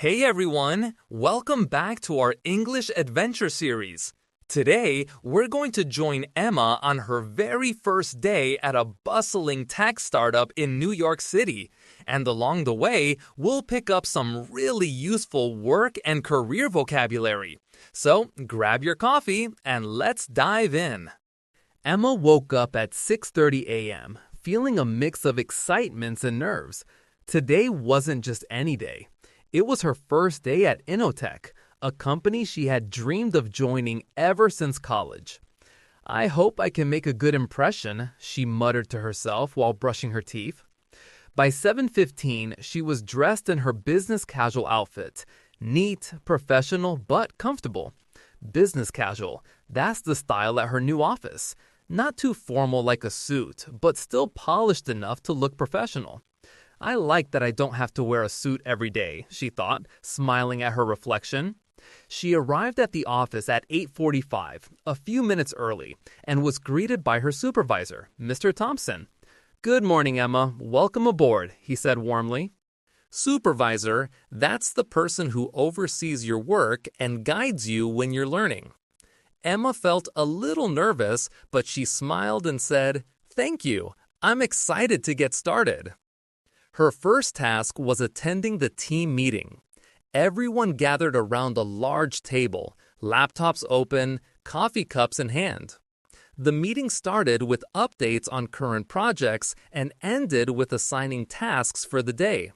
Hey everyone! Welcome back to our English adventure series. Today, we're going to join Emma on her very first day at a bustling tech startup in New York City. And along the way, we'll pick up some really useful work and career vocabulary. So grab your coffee and let's dive in. Emma woke up at 6:30 a.m., feeling a mix of excitements and nerves. Today wasn't just any day. It was her first day at Innotech, a company she had dreamed of joining ever since college. "I hope I can make a good impression," she muttered to herself while brushing her teeth. By 7:15, she was dressed in her business casual outfit. Neat, professional, but comfortable. Business casual, that's the style at her new office. Not too formal like a suit, but still polished enough to look professional. "I like that I don't have to wear a suit every day," she thought, smiling at her reflection. She arrived at the office at 8:45, a few minutes early, and was greeted by her supervisor, Mr. Thompson. "Good morning, Emma. Welcome aboard," he said warmly. Supervisor, that's the person who oversees your work and guides you when you're learning. Emma felt a little nervous, but she smiled and said, "Thank you. I'm excited to get started." Her first task was attending the team meeting. Everyone gathered around a large table, laptops open, coffee cups in hand. The meeting started with updates on current projects and ended with assigning tasks for the day.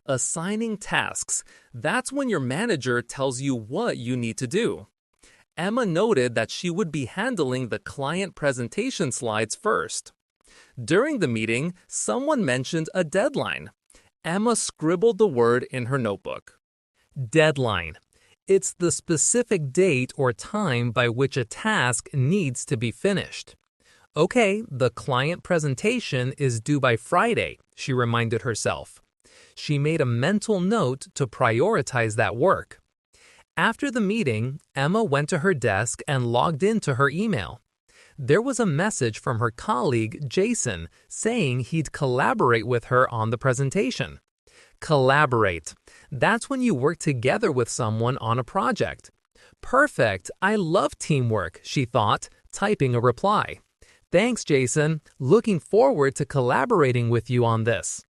Assigning tasks, that's when your manager tells you what you need to do. Emma noted that she would be handling the client presentation slides first. During the meeting, someone mentioned a deadline. Emma scribbled the word in her notebook. Deadline. It's the specific date or time by which a task needs to be finished. "Okay, the client presentation is due by Friday," she reminded herself. She made a mental note to prioritize that work. After the meeting, Emma went to her desk and logged into her email. There was a message from her colleague, Jason, saying he'd collaborate with her on the presentation. Collaborate. That's when you work together with someone on a project. "Perfect. I love teamwork," she thought, typing a reply. "Thanks, Jason. Looking forward to collaborating with you on this."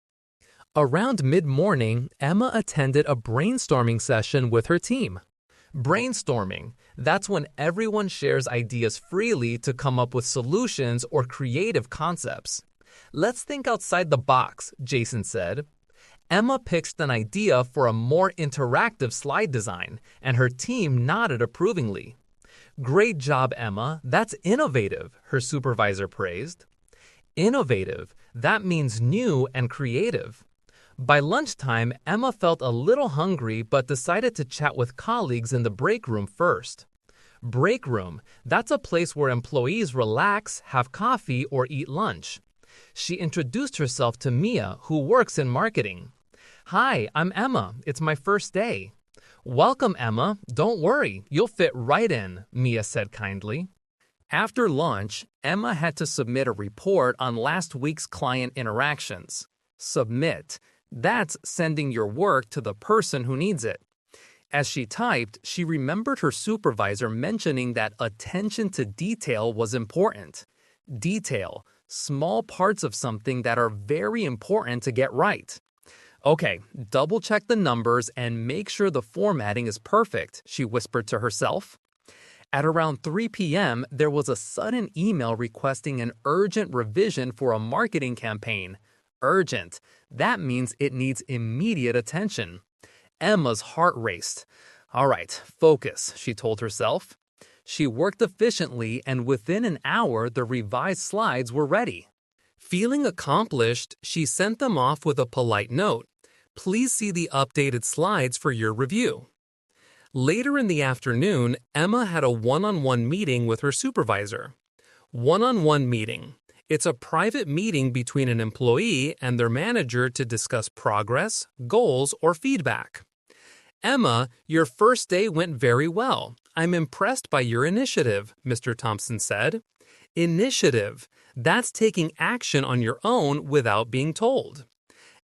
Around mid-morning, Emma attended a brainstorming session with her team. Brainstorming, that's when everyone shares ideas freely to come up with solutions or creative concepts. "Let's think outside the box," Jason said. Emma pitched an idea for a more interactive slide design, and her team nodded approvingly. "Great job, Emma. That's innovative," her supervisor praised. Innovative, that means new and creative. By lunchtime, Emma felt a little hungry but decided to chat with colleagues in the break room first. Break room, that's a place where employees relax, have coffee, or eat lunch. She introduced herself to Mia, who works in marketing. "Hi, I'm Emma. It's my first day." "Welcome, Emma. Don't worry, you'll fit right in," Mia said kindly. After lunch, Emma had to submit a report on last week's client interactions. Submit. That's sending your work to the person who needs it. As she typed, she remembered her supervisor mentioning that attention to detail was important. Detail, small parts of something that are very important to get right. "Okay, double-check the numbers and make sure the formatting is perfect," she whispered to herself. At around 3 p.m., there was a sudden email requesting an urgent revision for a marketing campaign. Urgent. That means it needs immediate attention. Emma's heart raced. "All right, focus," she told herself. She worked efficiently, and within an hour, the revised slides were ready. Feeling accomplished, she sent them off with a polite note. "Please see the updated slides for your review." Later in the afternoon, Emma had a one-on-one meeting with her supervisor. One-on-one meeting. It's a private meeting between an employee and their manager to discuss progress, goals, or feedback. "Emma, your first day went very well. I'm impressed by your initiative," Mr. Thompson said. Initiative. That's taking action on your own without being told.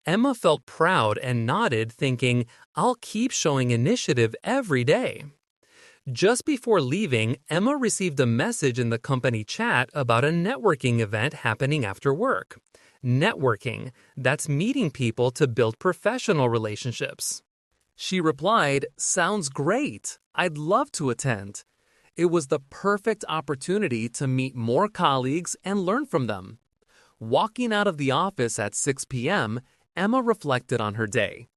Emma felt proud and nodded, thinking, I'll keep showing initiative every day. Just before leaving, Emma received a message in the company chat about a networking event happening after work. Networking, that's meeting people to build professional relationships. She replied, "Sounds great. I'd love to attend." It was the perfect opportunity to meet more colleagues and learn from them. Walking out of the office at 6 p.m., Emma reflected on her day.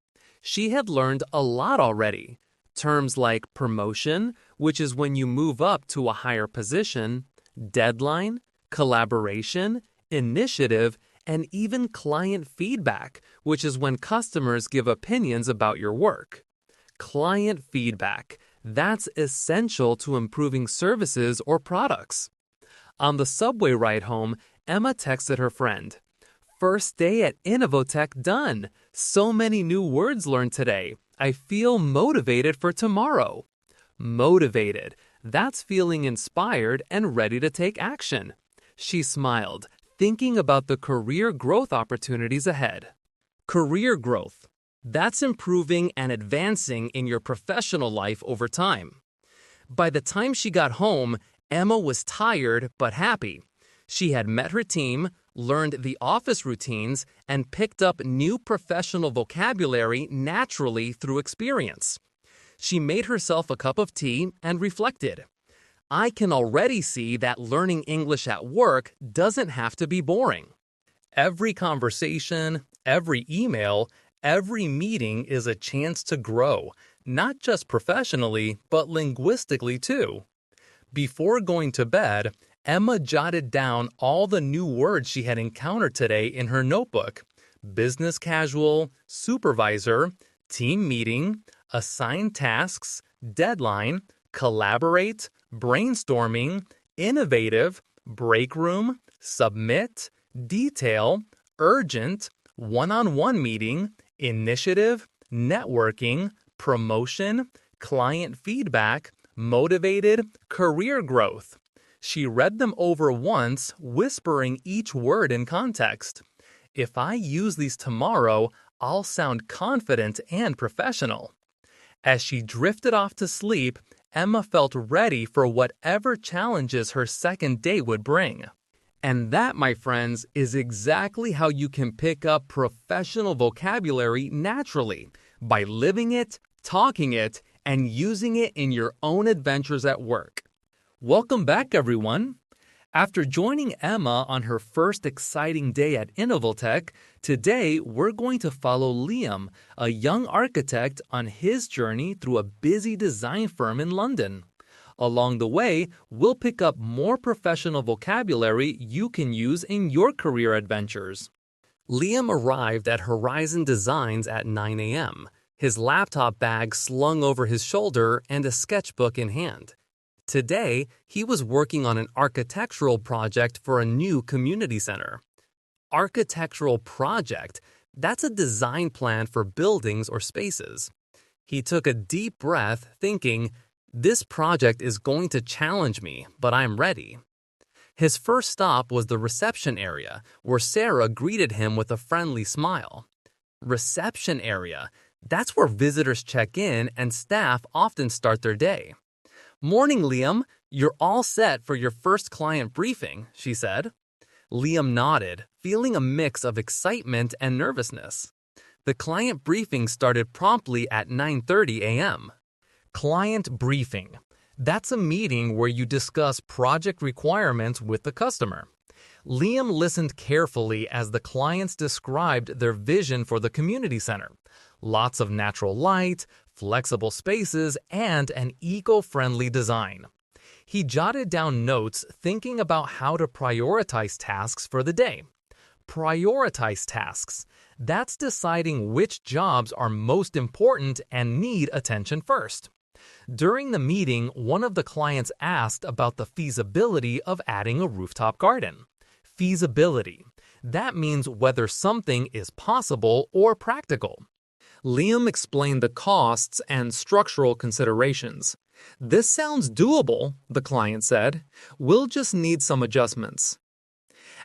She had learned a lot already. Terms like promotion, which is when you move up to a higher position, deadline, collaboration, initiative, and even client feedback, which is when customers give opinions about your work. Client feedback, that's essential to improving services or products. On the subway ride home, Emma texted her friend, "First day at Innovotech done. So many new words learned today. I feel motivated for tomorrow." Motivated, that's feeling inspired and ready to take action. She smiled, thinking about the career growth opportunities ahead. Career growth, that's improving and advancing in your professional life over time. By the time she got home, Emma was tired but happy. She had met her team, learned the office routines, and picked up new professional vocabulary naturally through experience. She made herself a cup of tea and reflected. I can already see that learning English at work doesn't have to be boring. Every conversation, every email, every meeting is a chance to grow, not just professionally, but linguistically too. Before going to bed, Emma jotted down all the new words she had encountered today in her notebook: business casual, supervisor, team meeting, assigned tasks, deadline, collaborate, brainstorming, innovative, break room, submit, detail, urgent, one-on-one meeting, initiative, networking, promotion, client feedback, motivated, career growth. She read them over once, whispering each word in context. If I use these tomorrow, I'll sound confident and professional. As she drifted off to sleep, Emma felt ready for whatever challenges her second day would bring. And that, my friends, is exactly how you can pick up professional vocabulary naturally, by living it, talking it, and using it in your own adventures at work. Welcome back, everyone. After joining Emma on her first exciting day at Innovotech, today we're going to follow Liam, a young architect, on his journey through a busy design firm in London. Along the way, we'll pick up more professional vocabulary you can use in your career adventures. Liam arrived at Horizon Designs at 9 a.m., his laptop bag slung over his shoulder and a sketchbook in hand. Today, he was working on an architectural project for a new community center. Architectural project, that's a design plan for buildings or spaces. He took a deep breath, thinking, this project is going to challenge me, but I'm ready. His first stop was the reception area, where Sarah greeted him with a friendly smile. Reception area, that's where visitors check in and staff often start their day. "Morning, Liam. You're all set for your first client briefing," she said. Liam nodded, feeling a mix of excitement and nervousness. The client briefing started promptly at 9:30 a.m. Client briefing. That's a meeting where you discuss project requirements with the customer. Liam listened carefully as the clients described their vision for the community center. Lots of natural light, flexible spaces, and an eco-friendly design. He jotted down notes thinking about how to prioritize tasks for the day. Prioritize tasks. That's deciding which jobs are most important and need attention first. During the meeting, one of the clients asked about the feasibility of adding a rooftop garden. Feasibility. That means whether something is possible or practical. Liam explained the costs and structural considerations. "This sounds doable," the client said. "We'll just need some adjustments."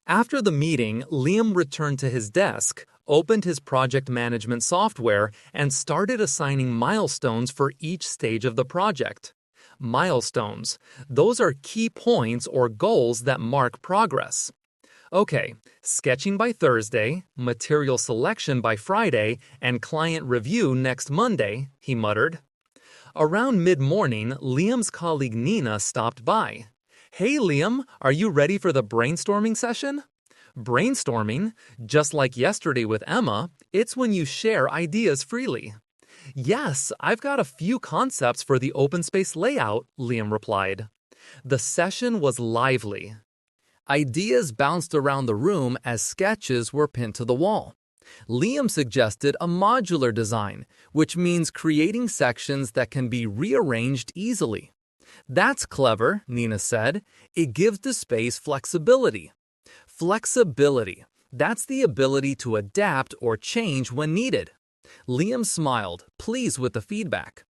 After the meeting, Liam returned to his desk, opened his project management software, and started assigning milestones for each stage of the project. Milestones. Those are key points or goals that mark progress. Okay, sketching by Thursday, material selection by Friday, and client review next Monday, he muttered. Around mid-morning, Liam's colleague Nina stopped by. Hey Liam, are you ready for the brainstorming session? Brainstorming, just like yesterday with Emma, it's when you share ideas freely. Yes, I've got a few concepts for the open space layout, Liam replied. The session was lively. Ideas bounced around the room as sketches were pinned to the wall. Liam suggested a modular design, which means creating sections that can be rearranged easily. That's clever, Nina said. It gives the space flexibility. Flexibility. That's the ability to adapt or change when needed. Liam smiled, pleased with the feedback.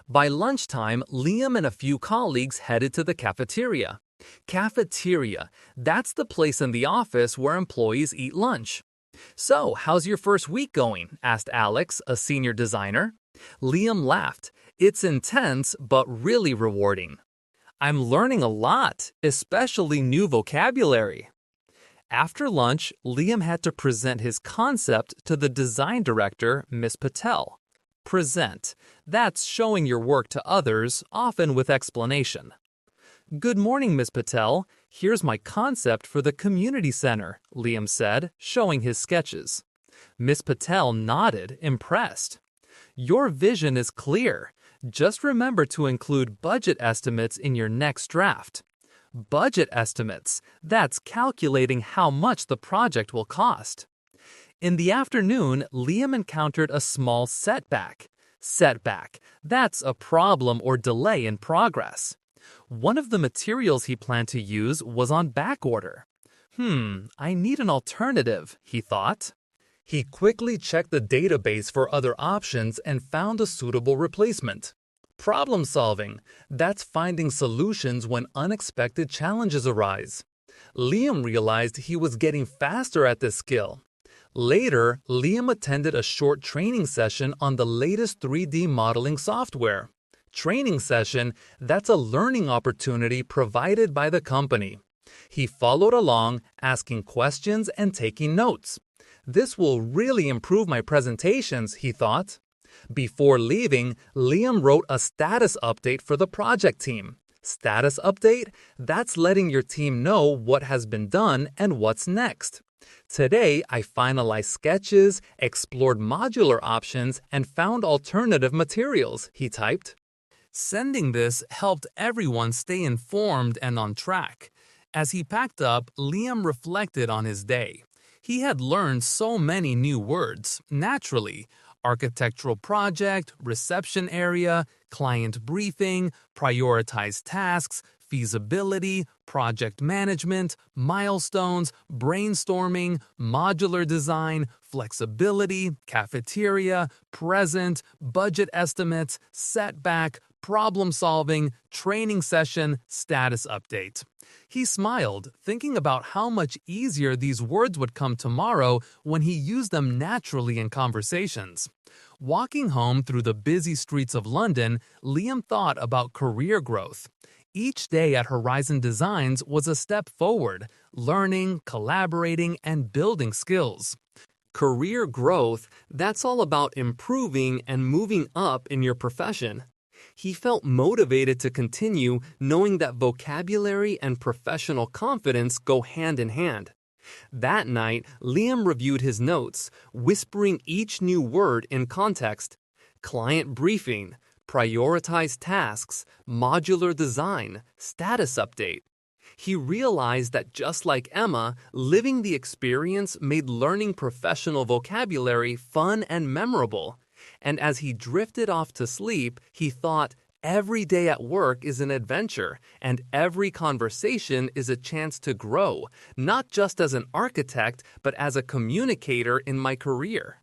By lunchtime, Liam and a few colleagues headed to the cafeteria. Cafeteria. That's the place in the office where employees eat lunch. So, how's your first week going? Asked Alex, a senior designer. Liam laughed. It's intense, but really rewarding. I'm learning a lot, especially new vocabulary. After lunch, Liam had to present his concept to the design director, Miss Patel. Present. That's showing your work to others, often with explanation. Good morning, Miss Patel. Here's my concept for the community center, Liam said, showing his sketches. Miss Patel nodded, impressed. Your vision is clear. Just remember to include budget estimates in your next draft. Budget estimates. That's calculating how much the project will cost. In the afternoon, Liam encountered a small setback. Setback. That's a problem or delay in progress. One of the materials he planned to use was on back order. I need an alternative, he thought. He quickly checked the database for other options and found a suitable replacement. Problem solving. That's finding solutions when unexpected challenges arise. Liam realized he was getting faster at this skill. Later, Liam attended a short training session on the latest 3D modeling software. Training session, that's a learning opportunity provided by the company. He followed along, asking questions and taking notes. This will really improve my presentations, he thought. Before leaving, Liam wrote a status update for the project team. Status update? That's letting your team know what has been done and what's next. Today, I finalized sketches, explored modular options, and found alternative materials, he typed. Sending this helped everyone stay informed and on track. As he packed up, Liam reflected on his day. He had learned so many new words, naturally. Architectural project, reception area, client briefing, prioritized tasks, feasibility, project management, milestones, brainstorming, modular design, flexibility, cafeteria, present, budget estimates, setback, problem solving, training session, status update. He smiled, thinking about how much easier these words would come tomorrow when he used them naturally in conversations. Walking home through the busy streets of London, Liam thought about career growth. Each day at Horizon Designs was a step forward, learning, collaborating, and building skills. Career growth, that's all about improving and moving up in your profession. He felt motivated to continue, knowing that vocabulary and professional confidence go hand in hand. That night, Liam reviewed his notes, whispering each new word in context. Client briefing, prioritized tasks, modular design, status update. He realized that just like Emma, living the experience made learning professional vocabulary fun and memorable. And as he drifted off to sleep, he thought, every day at work is an adventure, and every conversation is a chance to grow, not just as an architect, but as a communicator in my career.